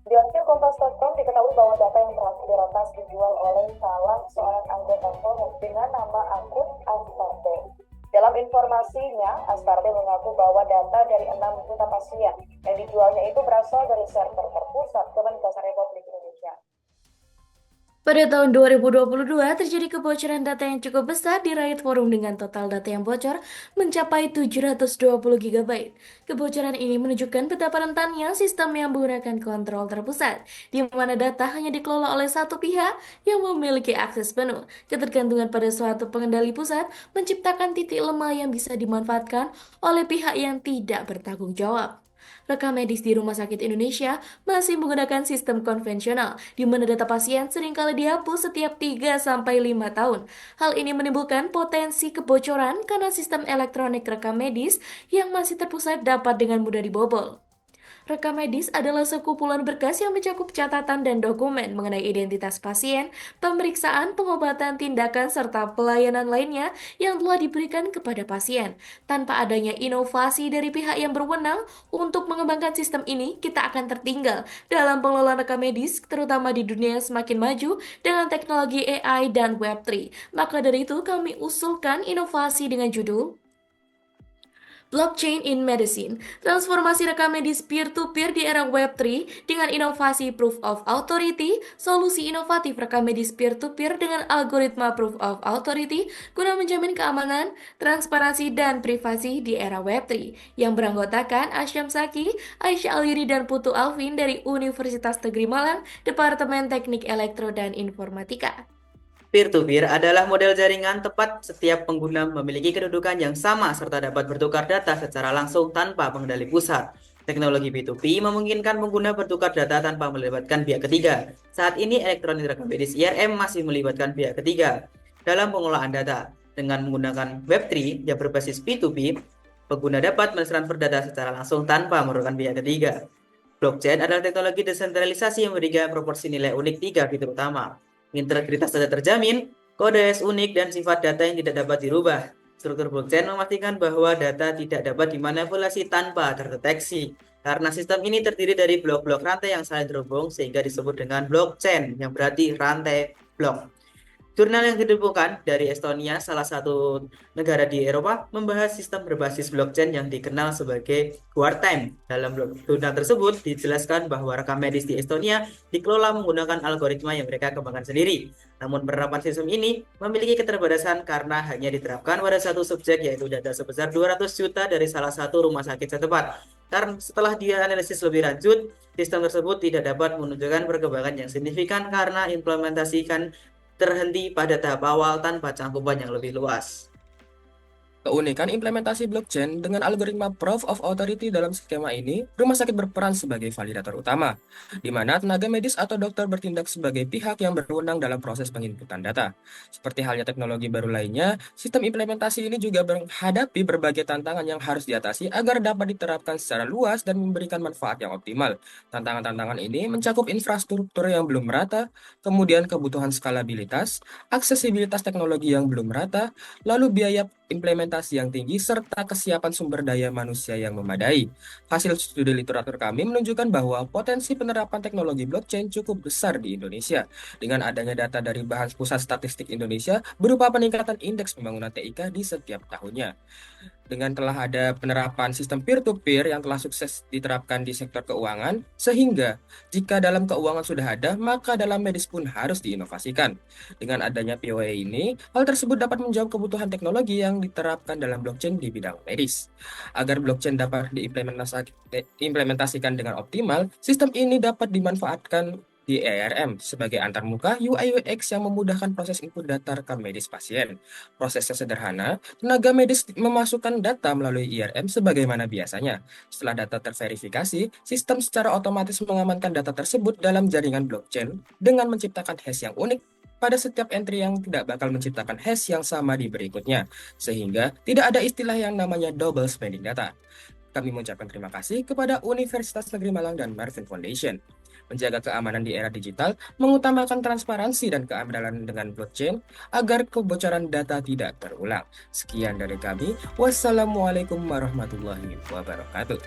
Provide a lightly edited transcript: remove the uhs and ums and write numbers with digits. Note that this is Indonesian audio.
Dilansir Kompas.com diketahui bahwa data yang berhasil diretas dijual oleh salah seorang anggota Polres dengan nama akun Astarte. Dalam informasinya, Astarte mengaku bahwa data dari 6 juta pasien yang dijualnya itu berasal dari server terpusat Kemenkes Republik Indonesia. Pada tahun 2022, terjadi kebocoran data yang cukup besar di Riot Forum dengan total data yang bocor mencapai 720 GB. Kebocoran ini menunjukkan betapa rentannya sistem yang menggunakan kontrol terpusat, di mana data hanya dikelola oleh satu pihak yang memiliki akses penuh. Ketergantungan pada suatu pengendali pusat menciptakan titik lemah yang bisa dimanfaatkan oleh pihak yang tidak bertanggung jawab. Rekam medis di Rumah Sakit Indonesia masih menggunakan sistem konvensional, di mana data pasien seringkali dihapus setiap 3 sampai 5 tahun. Hal ini menimbulkan potensi kebocoran karena sistem elektronik rekam medis yang masih terpusat dapat dengan mudah dibobol. Rekam medis adalah sekumpulan berkas yang mencakup catatan dan dokumen mengenai identitas pasien, pemeriksaan, pengobatan, tindakan, serta pelayanan lainnya yang telah diberikan kepada pasien. Tanpa adanya inovasi dari pihak yang berwenang untuk mengembangkan sistem ini, kita akan tertinggal dalam pengelolaan rekam medis, terutama di dunia yang semakin maju dengan teknologi AI dan Web3. Maka dari itu, kami usulkan inovasi dengan judul Blockchain in Medicine, transformasi rekam medis peer-to-peer di era Web3 dengan inovasi Proof of Authority, solusi inovatif rekam medis peer-to-peer dengan algoritma Proof of Authority guna menjamin keamanan, transparansi, dan privasi di era Web3 yang beranggotakan Asyam Saki, Aisyah Aliri, dan Putu Alvin dari Universitas Negeri Malang, Departemen Teknik Elektro dan Informatika. Peer-to-peer adalah model jaringan tepat setiap pengguna memiliki kedudukan yang sama serta dapat bertukar data secara langsung tanpa pengendali pusat. Teknologi P2P memungkinkan pengguna bertukar data tanpa melibatkan pihak ketiga. Saat ini elektronik rekam medis IRM masih melibatkan pihak ketiga dalam pengolahan data. Dengan menggunakan Web3 yang berbasis P2P, pengguna dapat mentransfer data secara langsung tanpa memerlukan pihak ketiga. Blockchain adalah teknologi desentralisasi yang memberikan proporsi nilai unik 3 fitur utama. Integritas data terjamin, kode hash unik, dan sifat data yang tidak dapat dirubah. Struktur blockchain memastikan bahwa data tidak dapat dimanipulasi tanpa terdeteksi. Karena sistem ini terdiri dari blok-blok rantai yang saling terhubung sehingga disebut dengan blockchain, yang berarti rantai blok. Jurnal yang ditemukan dari Estonia, salah satu negara di Eropa, membahas sistem berbasis blockchain yang dikenal sebagai Guardtime. Dalam jurnal tersebut dijelaskan bahwa rekam medis di Estonia dikelola menggunakan algoritma yang mereka kembangkan sendiri. Namun penerapan sistem ini memiliki keterbatasan karena hanya diterapkan pada satu subjek, yaitu data sebesar 200 juta dari salah satu rumah sakit setempat. Karena setelah dia analisis lebih lanjut, sistem tersebut tidak dapat menunjukkan perkembangan yang signifikan karena implementasikan terhenti pada tahap awal tanpa cangkupan yang lebih luas. Keunikan implementasi blockchain dengan algoritma Proof of Authority dalam skema ini, rumah sakit berperan sebagai validator utama, di mana tenaga medis atau dokter bertindak sebagai pihak yang berwenang dalam proses penginputan data. Seperti halnya teknologi baru lainnya, sistem implementasi ini juga menghadapi berbagai tantangan yang harus diatasi agar dapat diterapkan secara luas dan memberikan manfaat yang optimal. Tantangan-tantangan ini mencakup infrastruktur yang belum merata, kemudian kebutuhan skalabilitas, aksesibilitas teknologi yang belum merata, lalu biaya implementasi yang tinggi, serta kesiapan sumber daya manusia yang memadai. Hasil studi literatur kami menunjukkan bahwa potensi penerapan teknologi blockchain cukup besar di Indonesia. Dengan adanya data dari Bahan Pusat Statistik Indonesia berupa peningkatan indeks pembangunan TIK di setiap tahunnya. Dengan telah ada penerapan sistem peer-to-peer yang telah sukses diterapkan di sektor keuangan, sehingga jika dalam keuangan sudah ada, maka dalam medis pun harus diinovasikan. Dengan adanya POA ini, hal tersebut dapat menjawab kebutuhan teknologi yang diterapkan dalam blockchain di bidang medis. Agar blockchain dapat diimplementasikan dengan optimal, sistem ini dapat dimanfaatkan di ERM sebagai antarmuka UI UX yang memudahkan proses input data rekam medis pasien. Prosesnya sederhana, tenaga medis memasukkan data melalui IRM sebagaimana biasanya. Setelah data terverifikasi, sistem secara otomatis mengamankan data tersebut dalam jaringan blockchain dengan menciptakan hash yang unik pada setiap entry yang tidak bakal menciptakan hash yang sama di berikutnya, sehingga tidak ada istilah yang namanya double spending data. Kami mengucapkan terima kasih kepada Universitas Negeri Malang dan Marvin Foundation. Menjaga keamanan di era digital, mengutamakan transparansi dan keamanan dengan blockchain agar kebocoran data tidak terulang. Sekian dari kami. Wassalamualaikum warahmatullahi wabarakatuh.